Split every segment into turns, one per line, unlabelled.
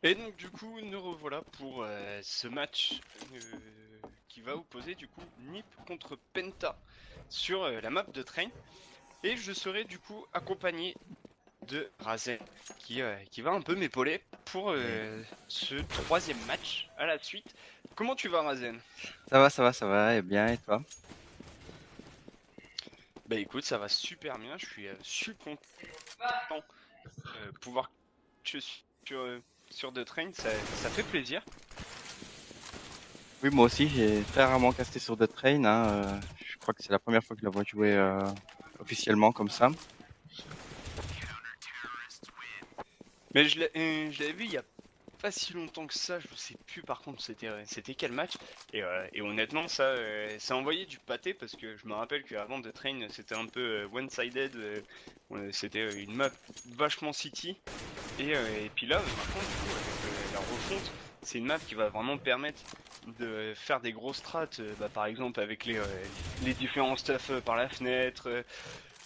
Et donc du coup, nous revoilà pour ce match qui va opposer du coup Nip contre Penta sur la map de Train. Et je serai du coup accompagné de Razen qui va un peu m'épauler pour ce troisième match à la suite. Comment tu vas Razen?
Ça va, et bien, et toi?
Bah écoute, ça va super bien, je suis super content pouvoir que sur The Train, ça fait plaisir.
Oui, moi aussi, j'ai très rarement casté sur The Train, hein, je crois que c'est la première fois que je la vois jouer officiellement comme ça.
Mais je l'avais vu il y a pas si longtemps que ça, je sais plus par contre c'était quel match. Et honnêtement ça envoyait du pâté parce que je me rappelle qu'avant The Train c'était un peu one-sided, c'était une map vachement city. Et puis là par contre du coup avec la refonte, c'est une map qui va vraiment permettre de faire des grosses strats, bah, par exemple avec les différents stuff par la fenêtre,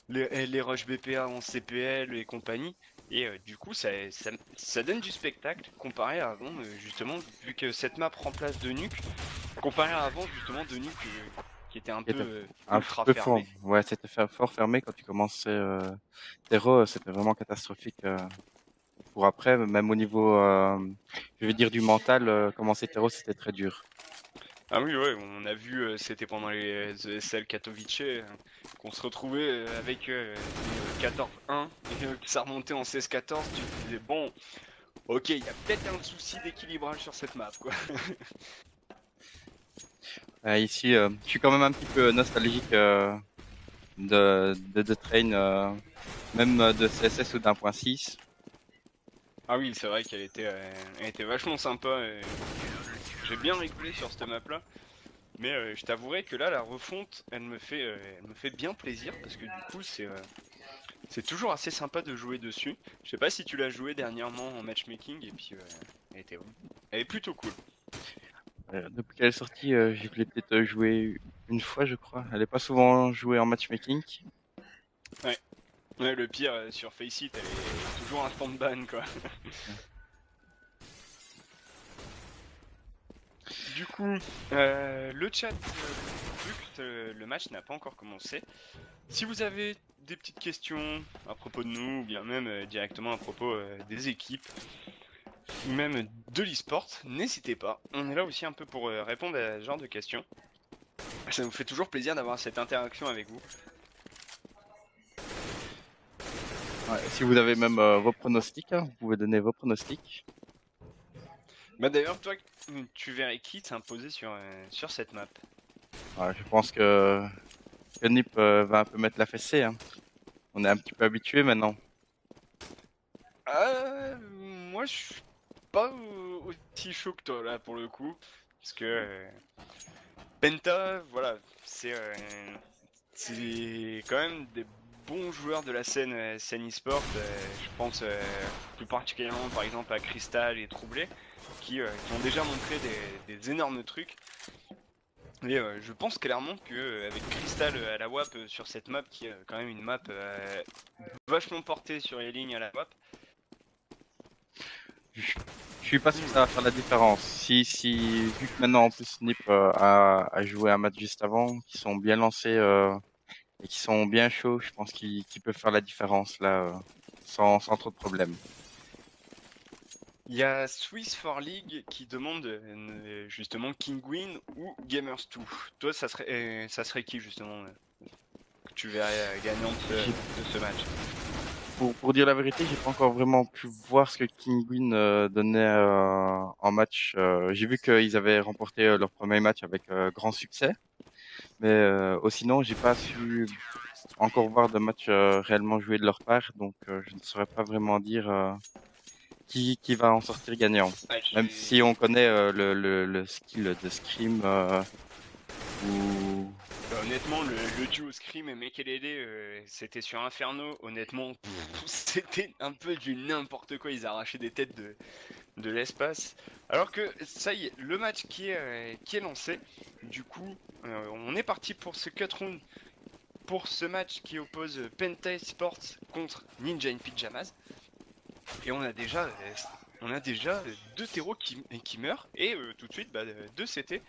les rushs BPA en CPL et compagnie. Et du coup, ça donne du spectacle comparé à avant, justement, vu que cette map remplace de Nuke, comparé à avant, justement, de Nuke qui était un
Qui
peu
était un petit
ultra
peu fort,
fermé.
ouais, c'était fort fermé quand tu commençais Terreau, c'était vraiment catastrophique pour après, même au niveau, je vais dire du mental, commencer Terreau, c'était très dur.
Ah oui, ouais, on a vu, c'était pendant les ESL Katowice, qu'on se retrouvait avec des 14-1, et que ça remontait en 16-14, tu te disais, bon, ok, il y a peut-être un souci d'équilibrage sur cette map, quoi.
Ici, je suis quand même un petit peu nostalgique de The Train, même de CSS ou d'1.6.
Ah oui, c'est vrai elle était vachement sympa. J'ai bien rigolé sur cette map-là. Mais je t'avouerai que là, la refonte, elle me fait bien plaisir parce que du coup, c'est toujours assez sympa de jouer dessus. Je sais pas si tu l'as joué dernièrement en matchmaking et puis elle était, elle est plutôt cool.
Depuis qu'elle est sortie, j'ai l'ai peut-être joué une fois, je crois. Elle est pas souvent jouée en matchmaking.
Ouais, ouais, le pire sur Faceit, elle est toujours un stand ban quoi. Du coup, le chat, vu que le match n'a pas encore commencé, si vous avez des petites questions à propos de nous, ou bien même directement à propos des équipes, ou même de l'e-sport, n'hésitez pas. On est là aussi un peu pour répondre à ce genre de questions. Ça nous fait toujours plaisir d'avoir cette interaction avec vous.
Ouais, si vous avez même vos pronostics, hein, vous pouvez donner vos pronostics.
Bah d'ailleurs, toi, tu verrais qui s'imposer sur cette map?
Ouais, je pense que Nip va un peu mettre la fessée, hein. On est un petit peu habitué maintenant.
Moi, je suis pas aussi chaud que toi là pour le coup, parce que Penta, voilà, c'est quand même des bons joueurs de la scène e-sport. Je pense plus particulièrement par exemple à Crystal et Troublé, qui ont déjà montré des énormes trucs. Et je pense clairement que avec Crystal à la WAP sur cette map, qui est quand même une map vachement portée sur les lignes à la WAP.
Je, je suis pas sûr que ça va faire la différence. Vu que maintenant en plus Nip a joué un match juste avant, qui sont bien lancés et qui sont bien chauds, je pense qu'ils peuvent faire la différence là, sans trop de problèmes.
Il y a Swiss for League qui demande justement Kinguin ou Gamers 2. Toi, ça serait qui justement que tu verrais gagnant
J'ai
de ce match?
Pour dire la vérité, j'ai pas encore vraiment pu voir ce que Kinguin donnait en match. J'ai vu qu'ils avaient remporté leur premier match avec grand succès, mais sinon, j'ai pas su encore voir de match réellement joué de leur part, donc je ne saurais pas vraiment dire qui va en sortir gagnant.
Ouais,
Même si on connaît le skill de Scream ou
honnêtement, le duo Scream et Mekelele, c'était sur Inferno. Honnêtement, c'était un peu du n'importe quoi. Ils arrachaient des têtes de l'espace. Alors que ça y est, le match qui est lancé. Du coup, on est parti pour ce cut round, pour ce match qui oppose Penta Sports contre Ninja in Pyjamas. Et on a déjà on a déjà 2 terreaux qui meurent, et tout de suite, bah, 2 CT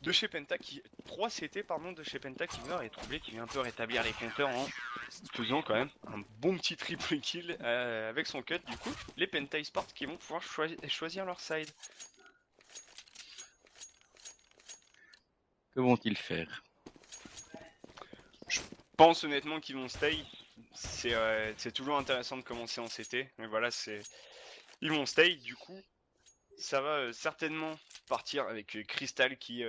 de chez Penta qui... 3 CT, pardon, de chez Penta qui meurent, et Troublé qui vient un peu rétablir les compteurs en faisant quand même un bon petit triple kill avec son cut. Du coup, les Penta eSports qui vont pouvoir choisir leur side.
Que vont-ils faire?
Je pense honnêtement qu'ils vont stay. C'est toujours intéressant de commencer en CT, mais voilà, ils vont stay. Du coup, ça va certainement partir avec Crystal qui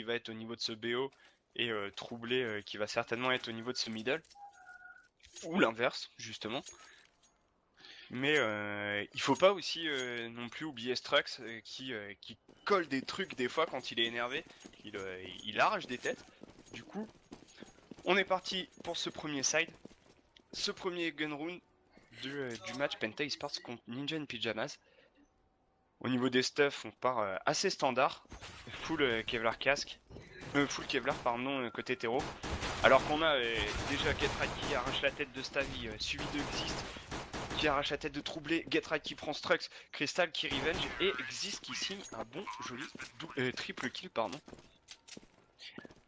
va être au niveau de ce BO, et Troublé qui va certainement être au niveau de ce middle, ou l'inverse justement. Mais il faut pas aussi non plus oublier Strux qui colle des trucs des fois quand il est énervé. Il arrache des têtes. Du coup, on est parti pour ce premier side, ce premier gun round du match Penta Esports contre Ninja in Pyjamas. Au niveau des stuffs, on part assez standard, full Kevlar casque, full Kevlar pardon côté terreau. Alors qu'on a déjà Getright qui arrache la tête de Stavi, suivi de Exist qui arrache la tête de Troublé, Getright qui prend Strux, Crystal qui revenge, et Exist qui signe un bon joli triple kill pardon.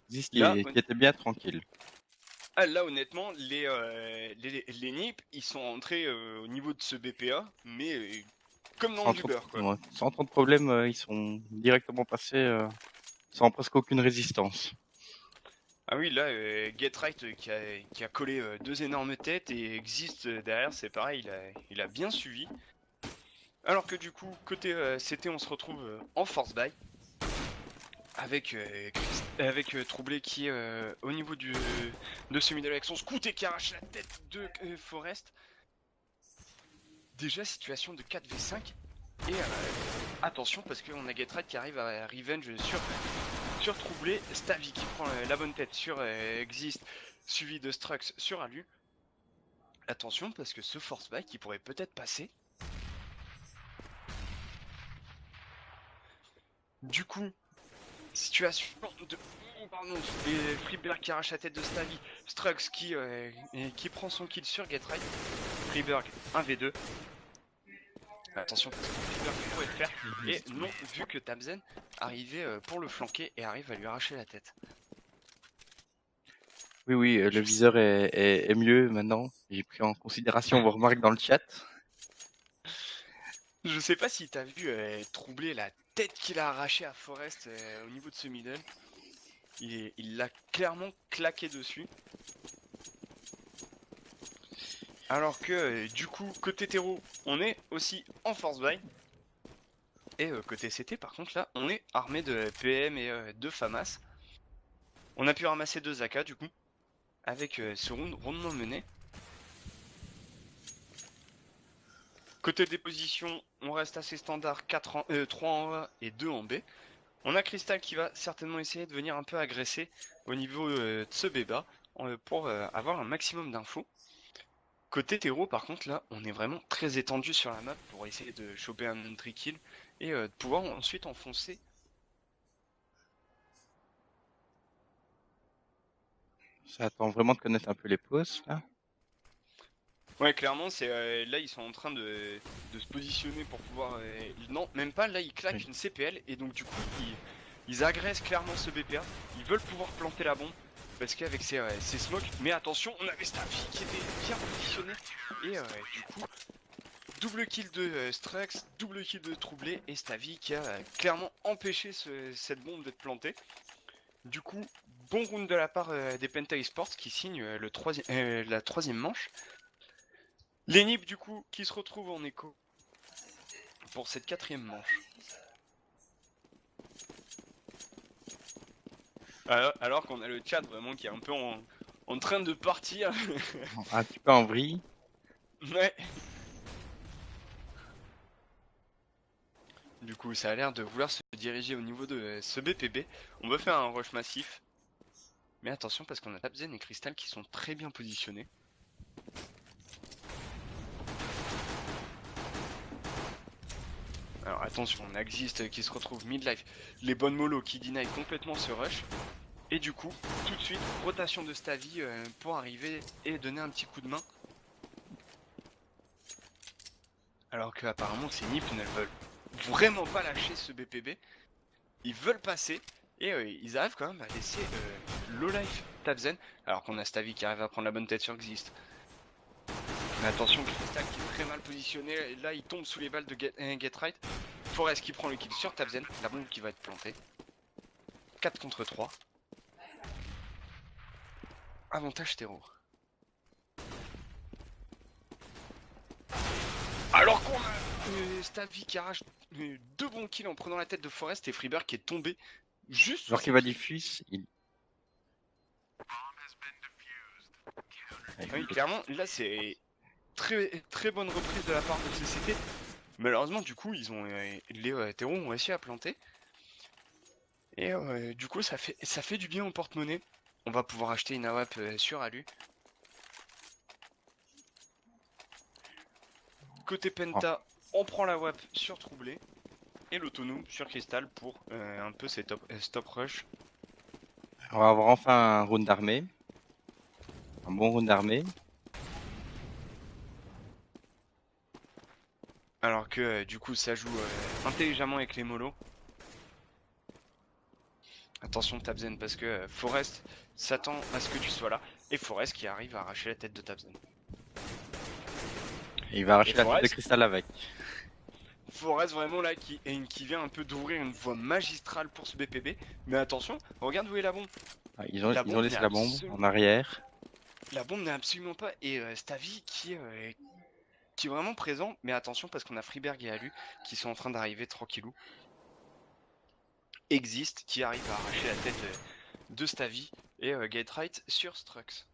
Exist
Là,
qui était bien tranquille.
Ah, là honnêtement, les NIP ils sont entrés au niveau de ce BPA, mais comme dans du beurre quoi.
Ouais, sans trop de problèmes, ils sont directement passés sans presque aucune résistance.
Ah oui, là, Getright qui a collé 2 énormes têtes, et Exist derrière, c'est pareil, il a bien suivi. Alors que du coup, côté CT, on se retrouve en force buy avec Troublé qui est au niveau de ce middle avec son scout et qui arrache la tête de Forest. Déjà situation de 4v5, et attention parce qu'on a Getright qui arrive à revenge sur Troublé, Stavi qui prend la bonne tête sur Exist, suivi de Strux sur Alu. Attention parce que ce force buy qui pourrait peut-être passer. Du coup, situation de... Pardon, et Freeberg qui arrache la tête de Stavi, Strux qui prend son kill sur Getright, Freeberg 1v2. Attention parce que Freeberg pourrait le faire, et non, vu que Tabzen arrivait pour le flanquer et arrive à lui arracher la tête.
Oui, oui, le viseur est mieux maintenant. J'ai pris en considération vos remarques dans le chat.
Je sais pas si t'as vu Troublé la tête qu'il a arrachée à Forest au niveau de ce middle. Il l'a clairement claqué dessus. Alors que du coup, côté terreau, on est aussi en force buy. Et côté CT, par contre, là, on est armé de PM et de FAMAS. On a pu ramasser 2 AK du coup, avec ce round rondement mené. Côté des positions, on reste assez standard, 3 en A et 2 en B. On a Crystal qui va certainement essayer de venir un peu agresser au niveau de ce béba pour avoir un maximum d'infos. Côté terreau, par contre, là, on est vraiment très étendu sur la map pour essayer de choper un entry kill et de pouvoir ensuite enfoncer.
Ça attend vraiment de connaître un peu les pauses, là.
Ouais, clairement, c'est là, ils sont en train de se positionner pour pouvoir... Non, même pas, là, ils claquent une CPL, et donc du coup, ils agressent clairement ce BPA. Ils veulent pouvoir planter la bombe, parce qu'avec ces smokes... Mais attention, on avait Stavi qui était bien positionné, et du coup... Double kill de Strux, double kill de Troublé, et Stavi qui a clairement empêché cette bombe d'être plantée. Du coup, bon round de la part des Penta Esports qui signent la troisième manche. Les NIP du coup qui se retrouvent en écho pour cette 4ème manche. Alors qu'on a le chat vraiment qui est un peu en train de partir.
Un petit peu en vrille.
Ouais. Du coup, ça a l'air de vouloir se diriger au niveau de ce BPB. On va faire un rush massif. Mais attention parce qu'on a Tabzen et Crystal qui sont très bien positionnés. Alors attention, on a Exist qui se retrouve mid-life. Les bonnes molos qui deny complètement ce rush. Et du coup, tout de suite, rotation de Stavi pour arriver et donner un petit coup de main. Alors que apparemment ces NiP ne veulent vraiment pas lâcher ce BPB. Ils veulent passer et ils arrivent quand même à laisser low life Tabzen. Alors qu'on a Stavi qui arrive à prendre la bonne tête sur Exist. Mais attention, Crystal qui est très mal positionné. Et là, il tombe sous les balles de Get Right. Forest qui prend le kill sur Tabzen. La bombe qui va être plantée. 4 contre 3. Avantage terreau. Alors qu'on a Stavi qui arrache 2 bons kills en prenant la tête de Forest et Freebird qui est tombé juste sous
Alors
ses
qu'il va
pieds.
diffuse,
Oui, clairement, là c'est très bonne reprise de la part de CCT. Malheureusement, du coup, ils ont les terreaux ont réussi à planter. Et du coup, ça fait du bien au porte-monnaie. On va pouvoir acheter une AWP sur Alu. Côté Penta, on prend la WAP sur Troublé. Et l'autonome sur Crystal pour un peu ces stop rush.
on va avoir enfin un round d'armée. Un bon round d'armée.
Alors que du coup, ça joue intelligemment avec les molos. Attention Tabzen parce que Forest s'attend à ce que tu sois là. Et Forest qui arrive à arracher la tête de Tabzen.
Et il va arracher la tête de
Forest,
Cristal avec.
Forest vraiment là qui vient un peu d'ouvrir une voie magistrale pour ce BPB. Mais attention, regarde où est la bombe.
Ah, ils ont laissé la bombe en arrière.
La bombe n'est absolument pas. Et Stavi qui est vraiment présent. Mais attention parce qu'on a Freeberg et Alu qui sont en train d'arriver tranquillou. Existe qui arrive à arracher la tête de Stavi et Get Right sur Strux.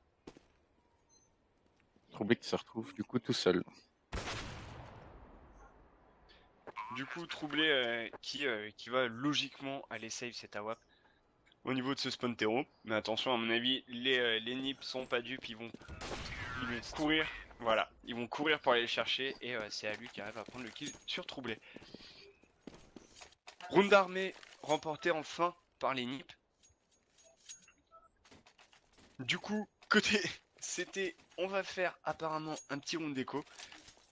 Troublé qui se retrouve du coup tout seul.
Du coup, Troublé qui va logiquement aller save cette AWAP au niveau de ce spawn terreau. Mais attention, à mon avis, les nips sont pas dupes, ils vont courir. Voilà, ils vont courir pour aller le chercher et c'est à lui qui arrive à prendre le kill sur Troublé. Round d'armée remportée enfin par les nips. Du coup, côté CT, on va faire apparemment un petit round d'écho,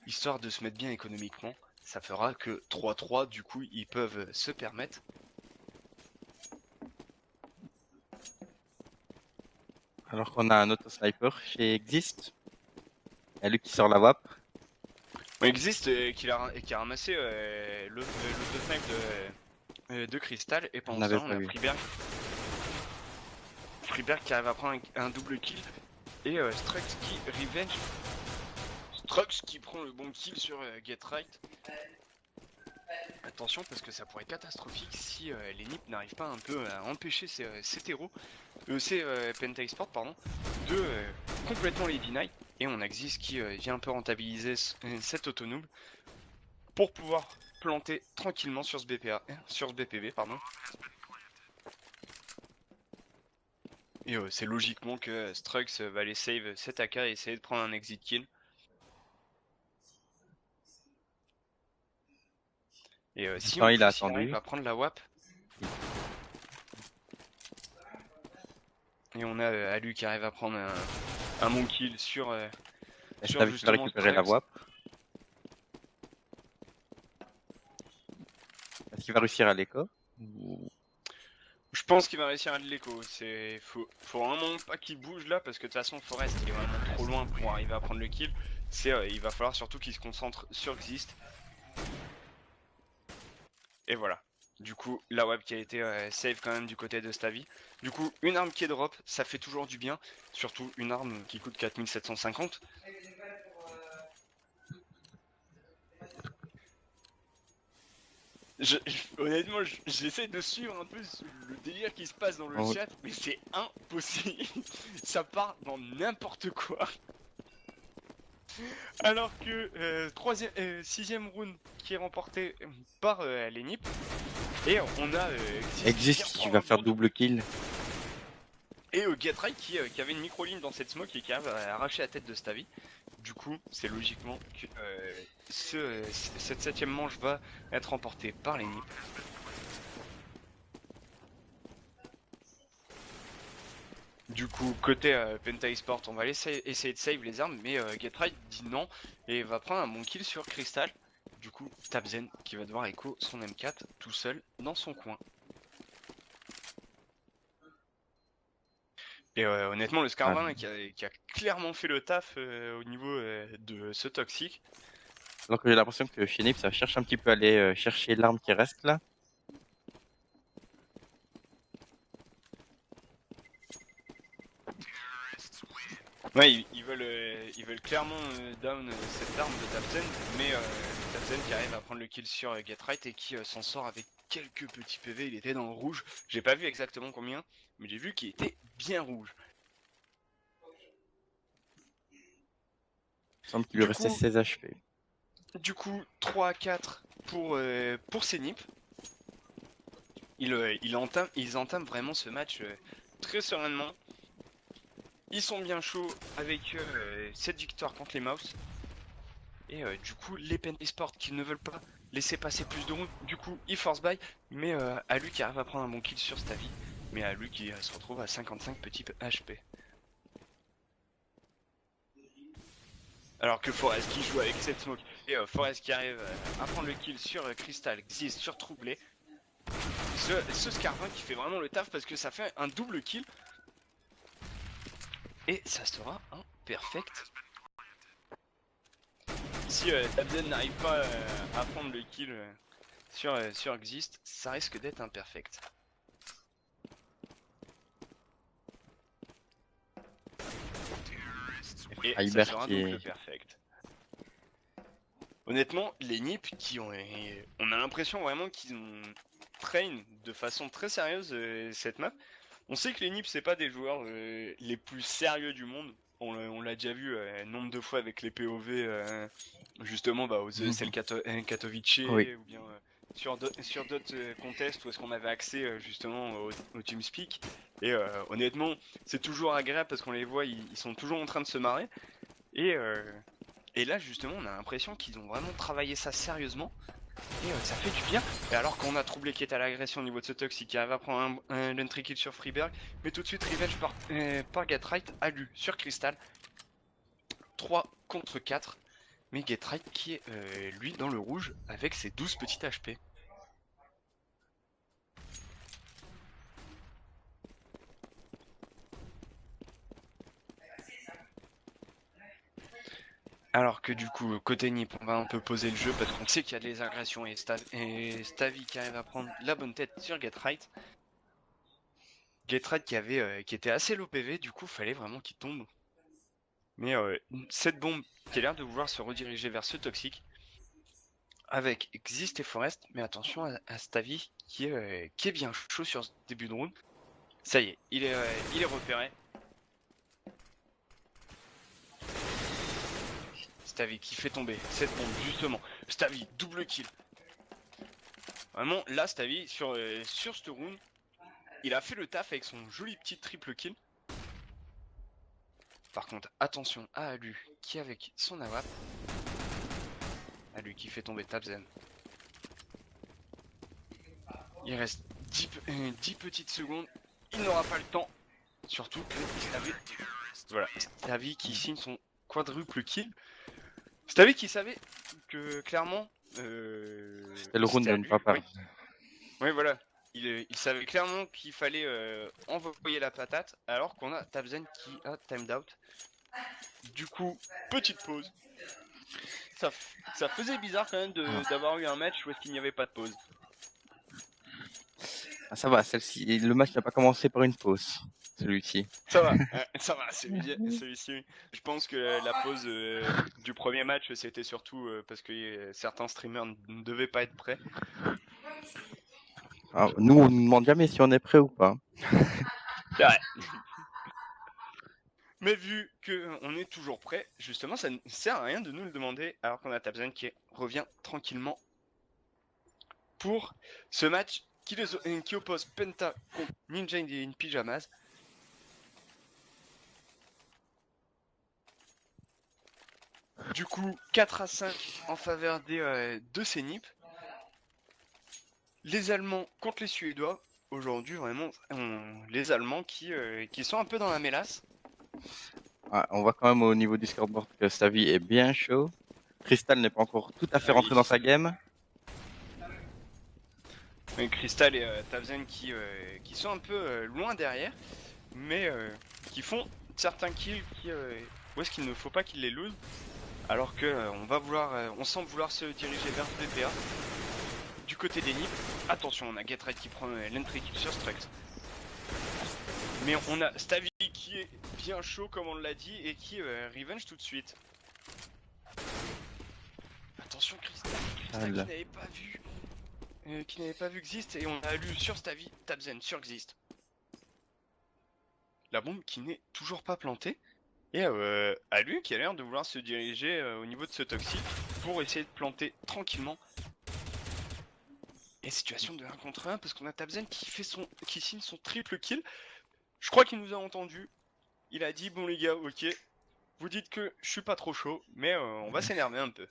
histoire de se mettre bien économiquement. Ça fera que 3-3, du coup, ils peuvent se permettre.
Alors qu'on a un auto-sniper chez Exist. Il y a lui qui sort la WAP.
On existe qui a ramassé le snipe de Crystal et
On
pendant ce
n'avait
temps on
pas
a
vu.
Freeberg qui arrive à prendre un double kill et Strux qui revenge. Strux qui prend le bon kill sur Get Right. Attention parce que ça pourrait être catastrophique si les nips n'arrivent pas un peu à empêcher ces Penta Export pardon, de complètement les deny. Et on a Xis qui vient un peu rentabiliser cet autonome pour pouvoir planter tranquillement sur ce BPB pardon. Et c'est logiquement que Strux va aller save cet AK et essayer de prendre un exit kill. Et si en
il
plus
a
il
attendu.
arrive à prendre la WAP. Et on a Alu qui arrive à prendre un bon kill sur
Stavi qui va
justement
récupérer la
Strux.
WAP. Est-ce qu'il va réussir à l'écho?
Je pense qu'il va réussir à de l'écho. Faut vraiment pas qu'il bouge là parce que de toute façon Forest il est vraiment trop loin pour arriver à prendre le kill. Il va falloir surtout qu'il se concentre sur Exist. Et voilà. Du coup, la web qui a été save quand même du côté de Stavi. Du coup, une arme qui est drop, ça fait toujours du bien. Surtout une arme qui coûte 4750. Honnêtement, j'essaie de suivre un peu le délire qui se passe dans le chat, mais c'est impossible. Ça part dans n'importe quoi. Alors que 6ème round qui est remporté par les nips. Et on a
Exist qui va faire double kill.
Et Get Right qui avait une micro-ligne dans cette smoke et qui arrive à arracher la tête de Stavi. Du coup, c'est logiquement que cette 7ème manche va être remportée par les nips. Du coup, côté Penta Esport, on va essayer de save les armes, mais Get Right dit non et va prendre un bon kill sur Crystal. du coup, Tabzen qui va devoir écho son M4 tout seul dans son coin. Et honnêtement, le Scarvin qui a clairement fait le taf au niveau de ce toxique.
Alors que j'ai l'impression que chez Nip, ça cherche un petit peu à aller chercher l'arme qui reste là.
Ouais, ils veulent clairement down cette arme de Tabzen, mais Tabzen qui arrive à prendre le kill sur Get Right et qui s'en sort avec quelques petits PV. Il était dans le rouge. J'ai pas vu exactement combien, mais j'ai vu qu'il était bien rouge.
Il semble qu'il lui restait 16 HP.
Du coup, 3 à 4 pour Zenip. Ils entament vraiment ce match très sereinement. Ils sont bien chauds avec cette victoire contre les Mouse. Et du coup, les Pen Esport qui ne veulent pas laisser passer plus de rounds, du coup, ils force buy. Mais Alu qui arrive à prendre un bon kill sur Stavi. Mais Alu qui se retrouve à 55 petits HP. Alors que Forest qui joue avec cette smoke. Et Forest qui arrive à prendre le kill sur Crystal, Xyz sur Troublé. Ce Scarvin qui fait vraiment le taf parce que ça fait un double kill. Et ça sera un perfect. Si Tabzen n'arrive pas à prendre le kill sur Exist, ça risque d'être un perfect. Et ça sera donc le perfect. Honnêtement, les Nip on a l'impression vraiment qu'ils ont train de façon très sérieuse cette map. On sait que les Nip c'est pas des joueurs les plus sérieux du monde. On l'a déjà vu nombre de fois avec les POV justement aux ESL Katowice
Oui.
ou bien sur d'autres contests où est-ce qu'on avait accès justement au TeamSpeak. Et honnêtement, c'est toujours agréable parce qu'on les voit, ils sont toujours en train de se marrer. Et là justement, on a l'impression qu'ils ont vraiment travaillé ça sérieusement. Et ça fait du bien. Et alors qu'on a Troublé qui est à l'agression au niveau de ce toxic, qui va prendre un entry kill sur Freeberg, mais tout de suite revenge par Getright, Alu sur Crystal. 3 contre 4. Mais Getright qui est lui dans le rouge avec ses 12 petits HP. Alors que du coup, côté Nip, on va un peu poser le jeu parce qu'on sait qu'il y a des agressions et Stavi qui arrive à prendre la bonne tête sur Getright. Getright qui était assez low PV, du coup, fallait vraiment qu'il tombe. Mais cette bombe qui a l'air de vouloir se rediriger vers ce toxique avec Exist et Forest, mais attention à Stavi qui est bien chaud sur ce début de round. Ça y est, il est repéré. Stavi qui fait tomber cette bombe justement. Stavi, double kill. Vraiment, là Stavi sur ce round, il a fait le taf avec son joli petit triple kill. Par contre, attention à Alu qui avec son AWP. Alu qui fait tomber Tabzen. Il reste 10 petites secondes. Il n'aura pas le temps. Surtout que Stavi qui signe son quadruple kill. Stavi qui savait que clairement
c'était le round de ne pas perdre.
Oui, voilà. Il savait clairement qu'il fallait envoyer la patate alors qu'on a Tabzen qui a timed out. Du coup, petite pause. Ça faisait bizarre quand même d'avoir eu un match où est-ce qu'il n'y avait pas de pause.
Ah, ça va, celle-ci, le match n'a pas commencé par une pause, celui-ci.
Ça va, celui-ci. Je pense que la pause du premier match, c'était surtout parce que certains streamers ne devaient pas être prêts.
Alors, nous, on nous demande jamais si on est prêt ou pas.
C'est vrai. Mais vu qu'on est toujours prêt, justement, ça ne sert à rien de nous le demander alors qu'on a Tabzen qui revient tranquillement pour ce match qui oppose Penta contre Ninja in Pyjamas. Du coup, 4 à 5 en faveur de ces Nip. Les Allemands contre les Suédois. Aujourd'hui, vraiment, les Allemands qui sont un peu dans la mélasse.
Ah, on voit quand même au niveau du scoreboard que Stavi est bien chaud. Crystal n'est pas encore tout à fait
Ah oui.
rentré dans sa game.
Crystal et Tabzen qui sont un peu loin derrière, mais qui font certains kills où est-ce qu'il ne faut pas qu'ils les lose, alors que on semble vouloir se diriger vers BPA. Du côté des Nips, attention, on a Getright qui prend l'entry kill sur Strux. Mais on a Stavi qui est bien chaud comme on l'a dit et qui revenge tout de suite. Attention Crystal qui n'avait pas vu Exist et on a lu sur Stavi, Tabzen sur Exist. La bombe qui n'est toujours pas plantée et à lui qui a l'air de vouloir se diriger au niveau de ce toxique pour essayer de planter tranquillement. Et situation de 1 contre 1 parce qu'on a Tabzen qui signe son triple kill. Je crois qu'il nous a entendu. Il a dit bon les gars, ok, vous dites que je suis pas trop chaud, mais on va s'énerver un peu.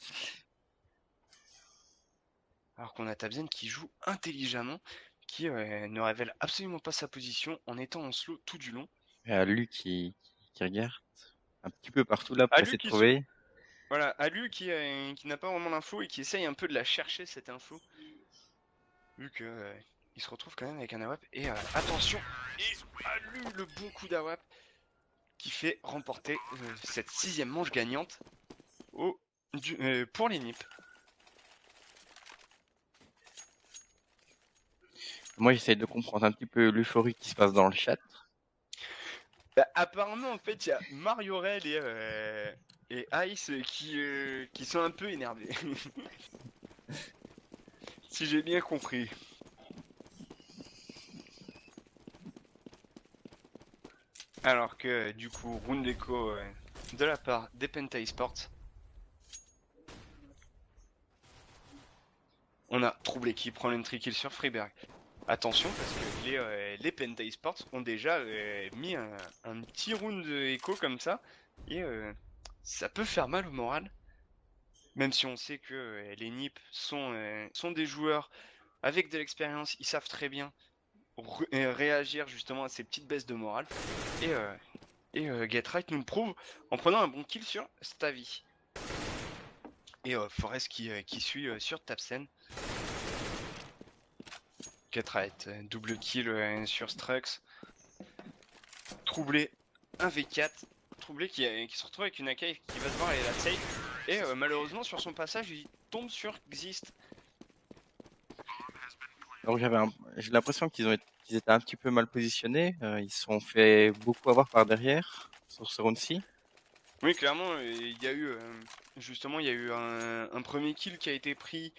Alors qu'on a Tabzen qui joue intelligemment, qui ne révèle absolument pas sa position en étant en slow tout du long.
Et lui qui regarde un petit peu partout là pour
Alu
essayer de
qui
trouver.
Voilà, Alu qui n'a pas vraiment l'info et qui essaye un peu de la chercher cette info. Vu que il se retrouve quand même avec un AWP. Et attention, et Alu le bon coup d'AWP qui fait remporter cette 6ème manche gagnante pour les Nips.
Moi, j'essaie de comprendre un petit peu l'euphorie qui se passe dans le chat.
Bah, apparemment, en fait, il y a Mariorel et Ice qui sont un peu énervés. Si j'ai bien compris. Alors que du coup, round echo de la part des Penta Esports. On a Troublé qui prend l'entry kill sur Freeberg. Attention parce que les Penta Esports ont déjà mis un petit round echo comme ça. Et ça peut faire mal au moral. Même si on sait que les Nips sont des joueurs avec de l'expérience, ils savent très bien réagir justement à ces petites baisses de morale. Et Getright nous le prouve en prenant un bon kill sur Stavi. Et Forest qui suit sur Tapsen. Getright, double kill sur Strux. Troublé, 1v4. Troublé qui se retrouve avec une AK qui va devoir aller la safe. Et malheureusement sur son passage il tombe sur Exist.
Donc j'ai l'impression qu'ils étaient un petit peu mal positionnés. Ils se sont fait beaucoup avoir par derrière sur ce round-ci.
Oui, clairement, il y a eu justement il y a eu un premier kill qui a été pris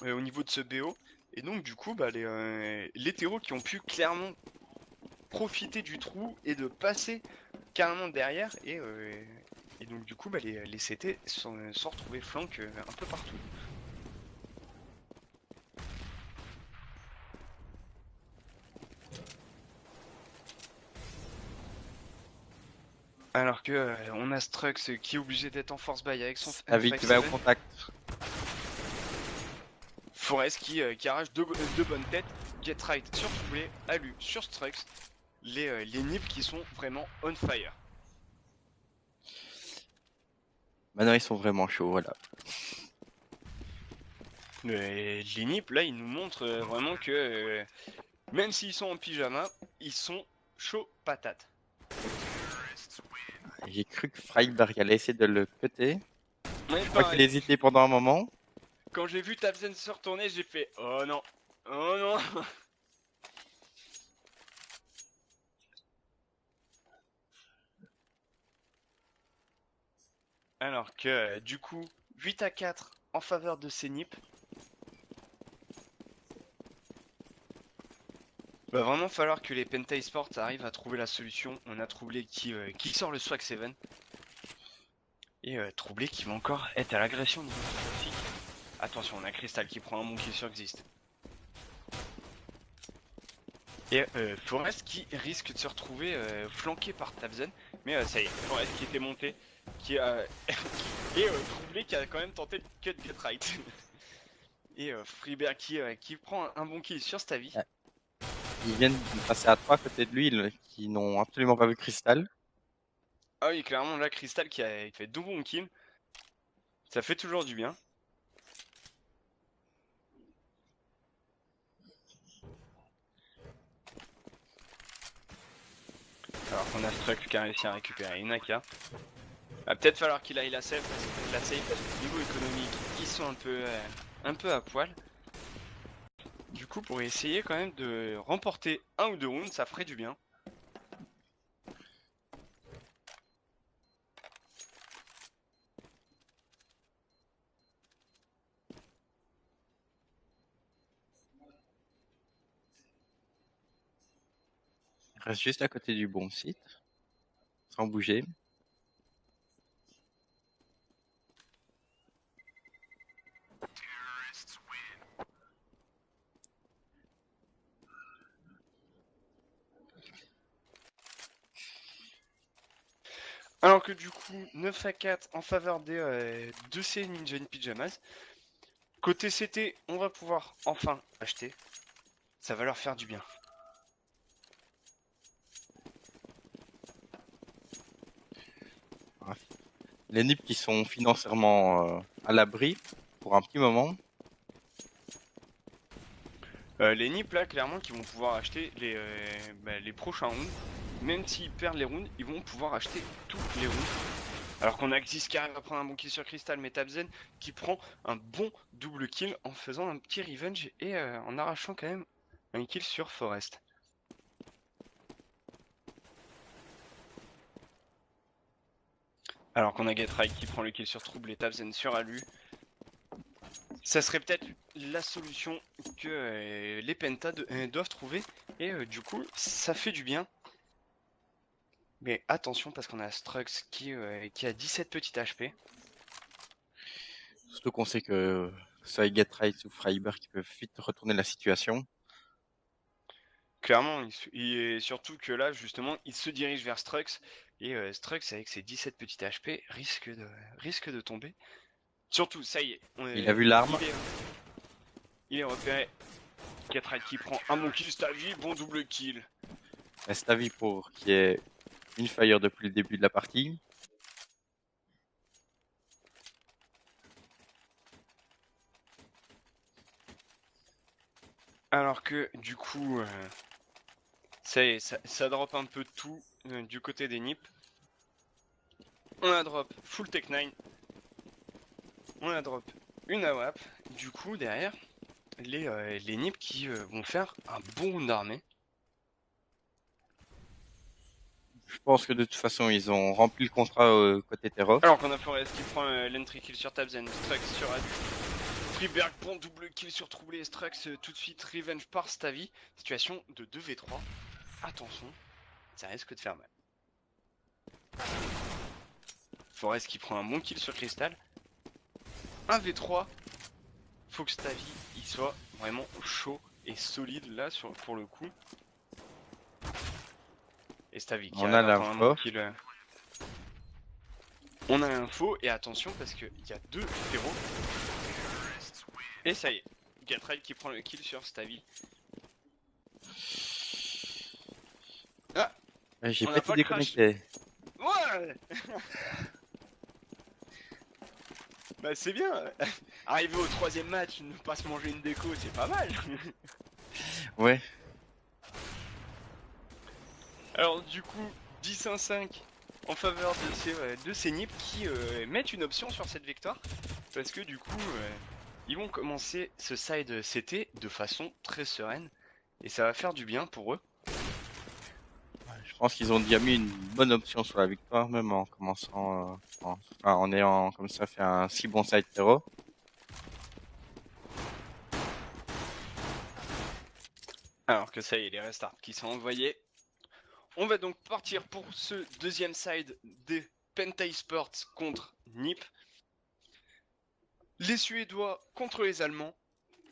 au niveau de ce BO. Et donc du coup, bah, les terreaux qui ont pu clairement profiter du trou et de passer carrément derrière. Et donc du coup, bah, les CT sont retrouvés flank un peu partout. Alors que on a Strux qui est obligé d'être en force buy avec son
Stavi qui va au contact.
Forest qui arrache deux bonnes têtes. Getright sur Troublé, Alu sur Strux. Les Nips qui sont vraiment on fire.
Maintenant, ils sont vraiment chauds, voilà.
Les Nips, là, ils nous montrent vraiment que même s'ils sont en pyjama, ils sont chauds patates.
J'ai cru que Freiberg allait essayer de le cutter.
Ouais,
Je crois qu'il hésitait pendant un moment.
Quand j'ai vu Tabzen se retourner, j'ai fait oh non, oh non. Alors que du coup, 8-4 en faveur de ces Nips. Va vraiment falloir que les Penta Esports arrivent à trouver la solution. On a Troublé qui sort le Swag 7. Et Troublé qui va encore être à l'agression de notre. Attention, on a Crystal qui prend un bon kill sur Exist. Et Forest qui risque de se retrouver flanqué par Tabzen. Mais ça y est, Forest qui était monté, qui a et Troublé qui a quand même tenté de cut Getright. Et Freeberg qui prend un bon kill sur Stavi.
Ils viennent de passer à 3 à côté de lui, qui n'ont absolument pas vu Crystal.
Ah oui, clairement, là, Crystal qui a fait deux bons kills. Ça fait toujours du bien. Alors qu'on a Strux qui a réussi à récupérer une AK. Va peut-être falloir qu'il aille la save parce que niveau économique, ils sont un peu à poil. Du coup, pour essayer quand même de remporter un ou deux rounds, ça ferait du bien.
Il reste juste à côté du bon site, sans bouger.
Alors que du coup, 9 à 4 en faveur des 2C Ninja in Pyjamas. Côté CT, on va pouvoir enfin acheter. Ça va leur faire du bien.
Les NIP qui sont financièrement à l'abri pour un petit moment.
Les NIP là, clairement, qui vont pouvoir acheter les prochains rounds. Même s'ils perdent les rounds, ils vont pouvoir acheter tous les rounds. Alors qu'on a Xyz qui arrive à prendre un bon kill sur Crystal, mais Tabzen qui prend un bon double kill en faisant un petit revenge et en arrachant quand même un kill sur Forest. Alors qu'on a Getride qui prend le kill sur Trouble et Tabzen sur Alu. Ça serait peut-être la solution que les Penta doivent trouver. Et du coup, ça fait du bien. Mais attention parce qu'on a Strux qui a 17 petites HP.
Surtout qu'on sait que soit Getright ou Freiberg qui peuvent vite retourner la situation.
Clairement, et surtout que là, justement, il se dirige vers Strux. Et Strux, avec ses 17 petites HP, risque de tomber. Surtout, ça y est.
Il a vu l'arme.
Il est repéré. Getride qui prend un bon kill, Stavi, bon double kill.
Reste à vie pour qu'il y ait une fire depuis le début de la partie.
Alors que du coup, ça y est, ça drop un peu tout du côté des NIP. On a drop full tech 9. On a drop une AWAP. Du coup, derrière, les NIP qui vont faire un bon round d'armée.
Je pense que de toute façon, ils ont rempli le contrat côté Terror.
Alors qu'on a Forest qui prend l'entry kill sur Tabzen, Strux sur Adu. Freeberg prend double kill sur Troublé et Strux tout de suite revenge par Stavi. Situation de 2v3. Attention, ça risque de faire mal. Forest qui prend un bon kill sur Crystal. 1v3. Faut que Stavi il soit vraiment chaud et solide là pour le coup. Et Stavi qui
On a
arrive à prendre un bon
l'info.
kill. On a l'info et attention parce qu'il y a deux héros. Et ça y est, Getride qui prend le kill sur Stavi. Ah,
J'ai
on
pas
a
été
pas le crash.
déconnecté.
Ouais. Bah c'est bien. Arriver au troisième match, ne pas se manger une déco, c'est pas mal.
Ouais.
Alors du coup, 10-1-5 en faveur de ces NIP qui mettent une option sur cette victoire. Parce que du coup, ils vont commencer ce side CT de façon très sereine. Et ça va faire du bien pour eux.
Je pense qu'ils ont déjà mis une bonne option sur la victoire, même en commençant, en ayant comme ça fait un si bon side Terror.
Alors que ça y est, les restarts qui sont envoyés. On va donc partir pour ce deuxième side des Penta Esports contre NiP. Les Suédois contre les Allemands.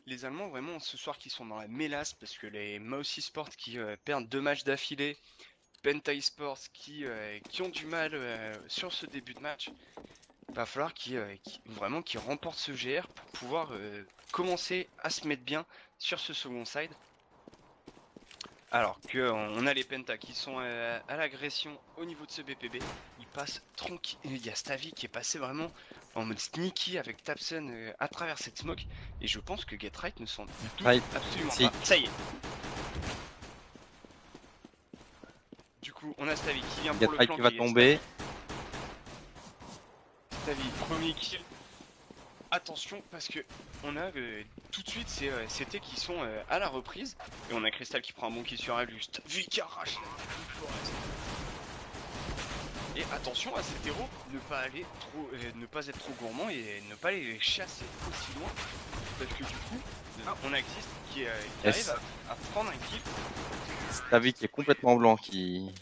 Les Allemands vraiment ce soir qui sont dans la mélasse parce que les Mouse Esports qui perdent 2 matchs d'affilée. Penta Esports qui ont du mal sur ce début de match. Il va falloir vraiment qu'ils remportent ce GR pour pouvoir commencer à se mettre bien sur ce second side. Alors que on a les Penta qui sont à l'agression au niveau de ce BPB, ils passent tranquille. Il y a Stavi qui est passé vraiment en mode sneaky avec Tapsen à travers cette smoke. Et je pense que Get Right ne s'en doute
Right,
absolument
si.
pas. Ça y est. Du coup, on a Stavi qui vient
Get
pour le
Right qui va
flanquer.
tomber.
Stavi, premier kill. Attention parce que on a tout de suite c'était qui sont à la reprise. Et on a Crystal qui prend un bon kill sur Alu. Stavi qui arrache la Forest. Et attention à cet héros, ne pas aller trop, ne pas être trop gourmand et ne pas les chasser aussi loin. Parce que du coup, on a Xist qui arrive à prendre un kill.
Stavi qui est complètement blanc, qui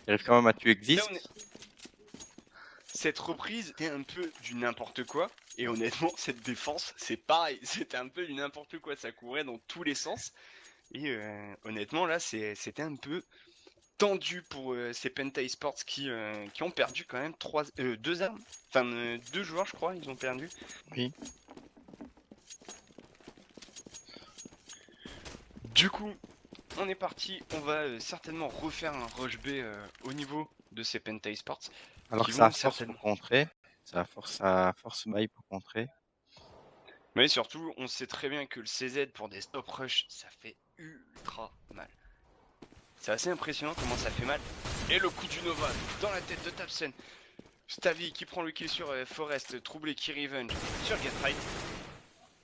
arrive quand même à tuer
Là,
Exist.
cette reprise était un peu du n'importe quoi. Et honnêtement, cette défense, c'est pareil. C'était un peu du n'importe quoi. Ça courait dans tous les sens. Et honnêtement, là, c'était un peu tendu pour ces Penta Esports qui ont perdu quand même 2 armes. Enfin, 2 joueurs, je crois, ils ont perdu.
Oui.
Du coup, on est parti. On va certainement refaire un rush B au niveau de ces Penta Esports.
Alors que ça a force pour contrer. Ça a force bail pour contrer.
Mais surtout, on sait très bien que le CZ pour des stop rush, ça fait ultra mal. C'est assez impressionnant comment ça fait mal. Et le coup du Nova dans la tête de Tapsen. Stavi qui prend le kill sur Forest. Troublé qui revenge sur Get Right.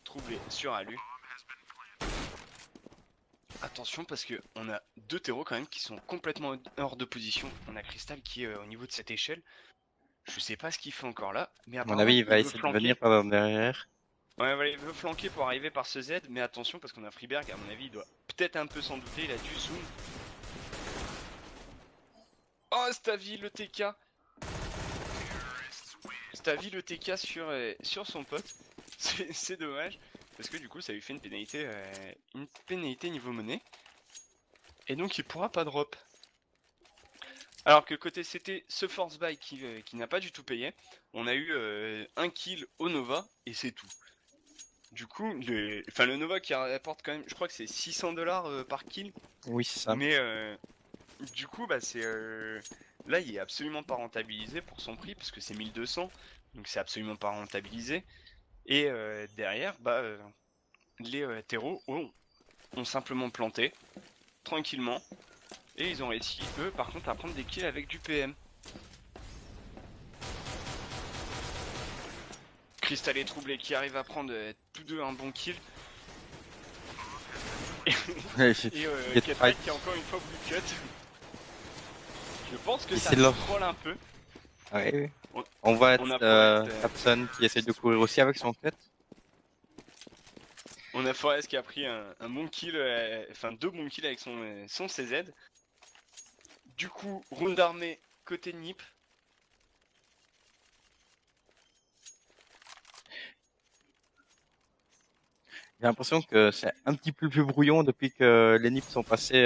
Troublé sur Alu. Attention parce que on a 2 terreaux quand même qui sont complètement hors de position. On a Crystal qui est au niveau de cette échelle. Je sais pas ce qu'il fait encore là, mais
À
apparemment
mon avis, il va essayer de venir par derrière.
Ouais, voilà, il veut flanquer pour arriver par ce Z, mais attention parce qu'on a Freeberg, à mon avis, il doit peut-être un peu s'en douter, il a dû zoom. Oh, Stavi le TK. Stavi le TK sur son pote. C'est dommage, parce que du coup ça lui fait une pénalité niveau monnaie. Et donc il pourra pas drop. Alors que côté CT, ce force buy qui n'a pas du tout payé, on a eu un kill au Nova et c'est tout. Du coup, le Nova qui rapporte quand même, je crois que c'est 600 $ par kill.
Oui, c'est ça.
Mais du coup, bah là, il est absolument pas rentabilisé pour son prix parce que c'est 1200, donc c'est absolument pas rentabilisé. Et derrière, les terreaux ont simplement planté tranquillement et ils ont réussi eux, par contre, à prendre des kills avec du PM. Crystal et Troublé qui arrivent à prendre tous deux un bon kill. Et Get Right qui a encore une fois blue cut. Je pense que ça troll un peu.
Ouais. On va être Tapsen qui essaie de courir aussi avec son tête.
On a Forest qui a pris un bon kill, enfin 2 bons kills avec son CZ. Du coup, round d'armée côté Nip.
J'ai l'impression que c'est un petit peu plus brouillon depuis que les Nips sont passés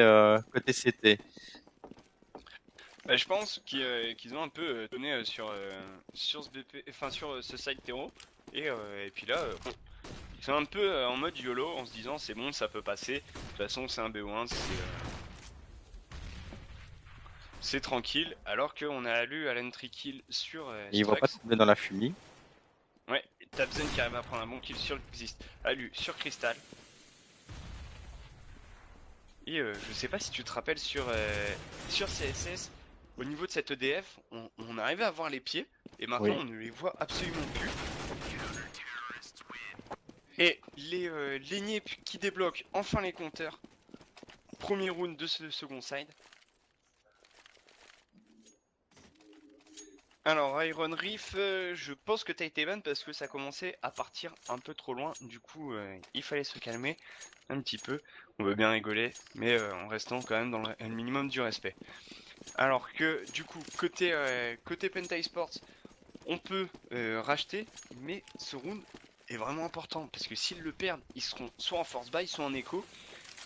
côté CT.
Bah, je pense qu'ils ont un peu donné sur ce BP, enfin sur ce side terreau. Et puis là, ils sont un peu en mode YOLO en se disant c'est bon, ça peut passer. De toute façon, c'est un BO1, c'est tranquille. Alors qu'on a Alu à l'entry kill sur
il va pas tomber dans la fumée.
Ouais, Tapsen qui arrive à prendre un bon kill sur Exist. Alu sur Crystal. Et je sais pas si tu te rappelles sur CSS, au niveau de cette EDF, on arrivait à voir les pieds, et maintenant on ne les voit absolument plus. Et les Nips qui débloquent enfin les compteurs. Premier round de ce second side. Alors Iron Reef, je pense que t'as été ban parce que ça commençait à partir un peu trop loin. Du coup, il fallait se calmer un petit peu. On veut bien rigoler, mais en restant quand même dans le minimum du respect. Alors que du coup, côté Penta Esports, on peut racheter, mais ce round est vraiment important parce que s'ils le perdent, ils seront soit en force buy, soit en écho.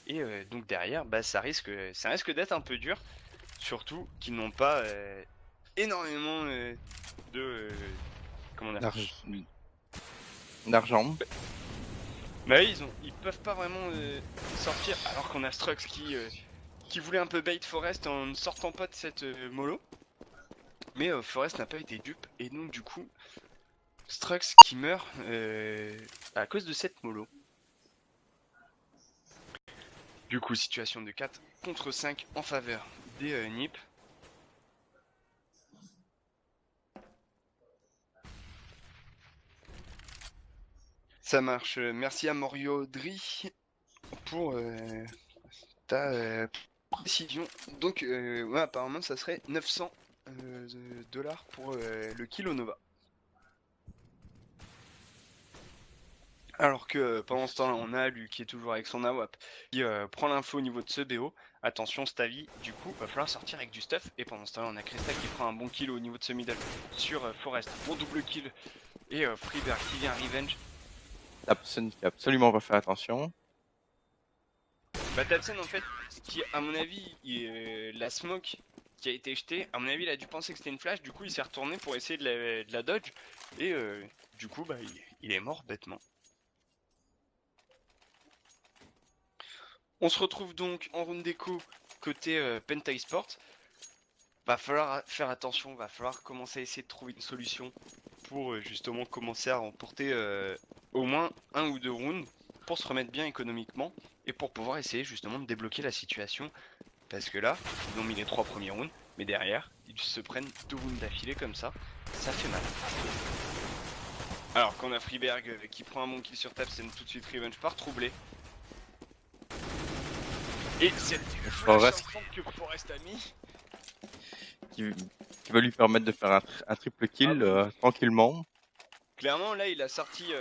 Et donc derrière, ça risque d'être un peu dur. Surtout qu'ils n'ont pas énormément de comment dire,
d'argent.
Bah oui, ils peuvent pas vraiment sortir alors qu'on a Strux qui voulait un peu bait Forest en ne sortant pas de cette mollo. Mais Forest n'a pas été dupe et donc du coup Strux qui meurt à cause de cette mollo. Du coup, situation de 4 contre 5 en faveur des NiP. Ça marche. Merci à Morio Dri pour ta précision. Donc, ouais, apparemment, ça serait 900 dollars pour le kilo Nova. Alors que pendant ce temps-là, on a Alu qui est toujours avec son AWAP, qui prend l'info au niveau de ce BO. Attention, Stavi, du coup, va falloir sortir avec du stuff. Et pendant ce temps-là, on a Cresta qui prend un bon kill au niveau de ce middle sur Forest. Bon double kill. Et Freeberg qui vient revenge.
Tapson qui a absolument pas fait attention.
Bah, Tabsen, en fait, qui, à mon avis, la smoke qui a été jetée, à mon avis, il a dû penser que c'était une flash. Du coup, il s'est retourné pour essayer de la dodge. Et du coup, bah, il est mort bêtement. On se retrouve donc en round d'écho côté Penta Esports. Va falloir faire attention, va falloir commencer à essayer de trouver une solution pour justement commencer à remporter au moins un ou deux rounds pour se remettre bien économiquement et pour pouvoir essayer justement de débloquer la situation. Parce que là, ils ont mis les 3 premiers rounds, mais derrière, ils se prennent 2 rounds d'affilée comme ça fait mal. Alors qu'on a Freeberg qui prend un bon kill sur table, c'est tout de suite revenge par troublé. Et cette flash que Forest a mis
qui va lui permettre de faire un triple kill tranquillement.
Clairement, là, il a sorti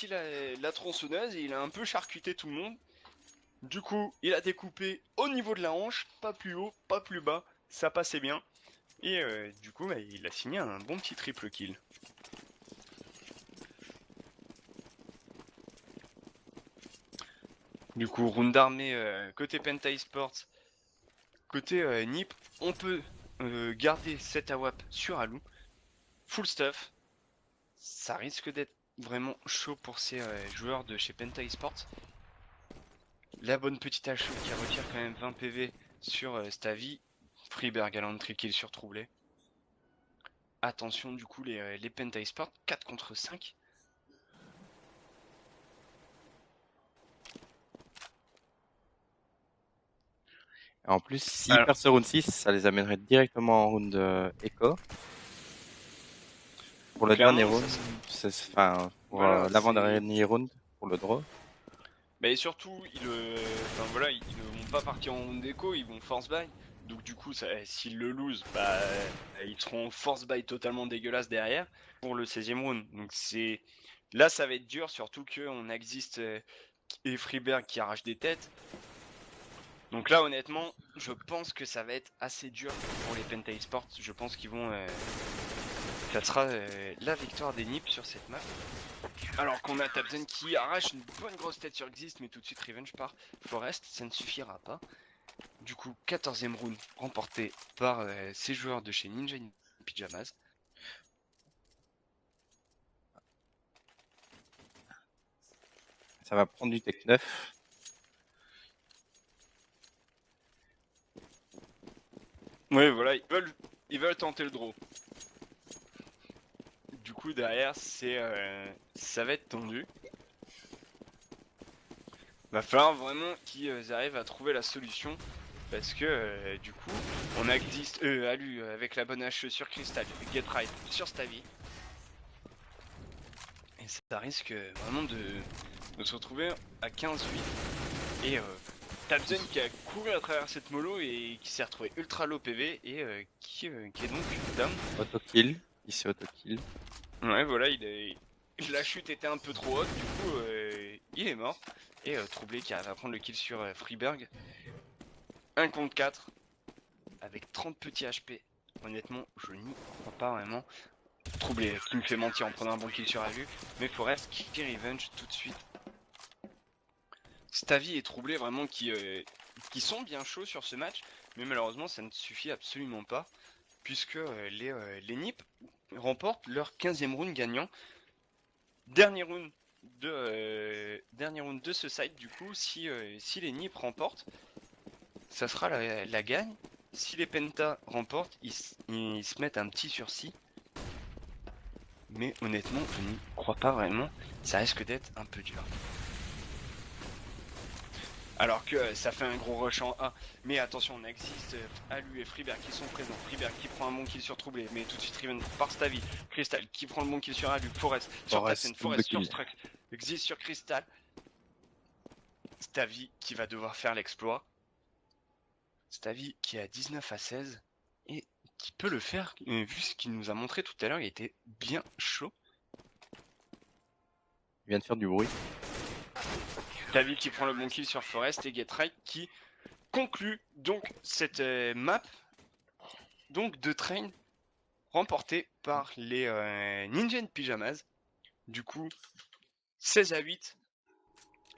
la tronçonneuse et il a un peu charcuté tout le monde. Du coup, il a découpé au niveau de la hanche, pas plus haut, pas plus bas, ça passait bien. Et du coup, bah, il a signé un bon petit triple kill. Du coup, round d'armée côté Penta Esports, côté NiP, on peut garder cette AWAP sur Alou. Full stuff. Ça risque d'être vraiment chaud pour ces joueurs de chez Penta Esports. La bonne petite HO qui retire quand même 20 PV sur Stavi. Freeberg à l'entrée kill sur troublé. Attention du coup les Penta Esports, 4 contre 5.
Et en plus, s'ils perdent ce round 6, ça les amènerait directement en round Echo. Pour le dernier round, enfin, pour
voilà,
l'avant-dernier round, pour le draw.
Bah et surtout, enfin, voilà, ils ne vont pas partir en round d'écho, ils vont force buy. Donc du coup, s'ils le lose, bah, ils seront force buy totalement dégueulasse derrière pour le 16e round. Donc là, ça va être dur, surtout qu'on existe et Freeberg qui arrache des têtes. Donc là, honnêtement, je pense que ça va être assez dur pour les Penta Esports. Je pense qu'ils vont... ça sera la victoire des NiP sur cette map. Alors qu'on a Tabzen qui arrache une bonne grosse tête sur Exist, mais tout de suite revenge par Forest, ça ne suffira pas. Du coup, 14e round remporté par ces joueurs de chez Ninja Pyjamas.
Ça va prendre du Tech 9.
Ouais, voilà, ils veulent tenter le draw. Du coup, derrière, ça va être tendu. Va falloir vraiment qu'ils arrivent à trouver la solution. Parce que du coup, on a Alu avec la bonne HE sur Crystal, Get Right sur Stavi. Et ça risque vraiment de se retrouver à 15-8. Et Tabzen qui a couru à travers cette mollo et qui s'est retrouvé ultra low PV et qui est donc down.
Auto-kill. Il s'est auto-kill.
Ouais, voilà, la chute était un peu trop haute, du coup, il est mort. Et Troublé qui arrive à prendre le kill sur Freeberg. 1 contre 4, avec 30 petits HP. Honnêtement, je n'y crois pas vraiment. Troublé qui me fait mentir en prenant un bon kill sur Alu. Mais Forest qui fait revenge tout de suite. Stavi et Troublé vraiment qui sont bien chauds sur ce match. Mais malheureusement, ça ne suffit absolument pas. Puisque les NiP remportent leur 15e round gagnant. Dernier round de ce site, du coup, si les NiP remportent, ça sera la gagne. Si les Penta remportent, ils se mettent un petit sursis. mais honnêtement, je n'y crois pas vraiment. Ça risque d'être un peu dur. Alors que ça fait un gros rush en A. Mais attention, on existe Alu et Freeberg qui sont présents. Freeberg qui prend un bon kill sur Troublé, mais tout de suite Riven par Stavi. Crystal qui prend le bon kill sur Alu. Forest sur Tyson.
Double
Forest sur
kill.
Struck. Existe sur Crystal. Stavi qui va devoir faire l'exploit. Stavi qui est à 19 à 16 et qui peut le faire, vu ce qu'il nous a montré tout à l'heure, il était bien chaud.
Il vient de faire du bruit.
Stavi qui prend le bon kill sur Forest et Getright qui conclut donc cette map donc de train remportée par les Ninja Pyjamas. Du coup, 16 à 8.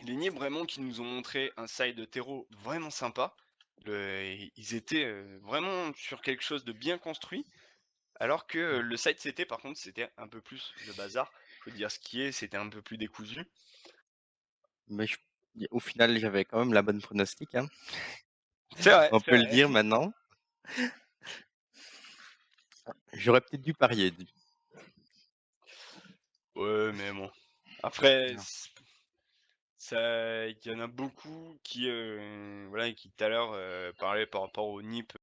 Les Nibs vraiment qui nous ont montré un side Terreau vraiment sympa. Ils étaient vraiment sur quelque chose de bien construit. Alors que le side CT par contre c'était un peu plus le bazar. Faut dire ce qui est, c'était un peu plus décousu.
Mais au final, j'avais quand même la bonne pronostic, hein.
C'est vrai,
On
c'est
peut le
vrai.
dire maintenant. J'aurais peut-être dû parier.
Ouais, mais bon. Après, ça, il y en a beaucoup qui, voilà, qui tout à l'heure parlaient par rapport au NIP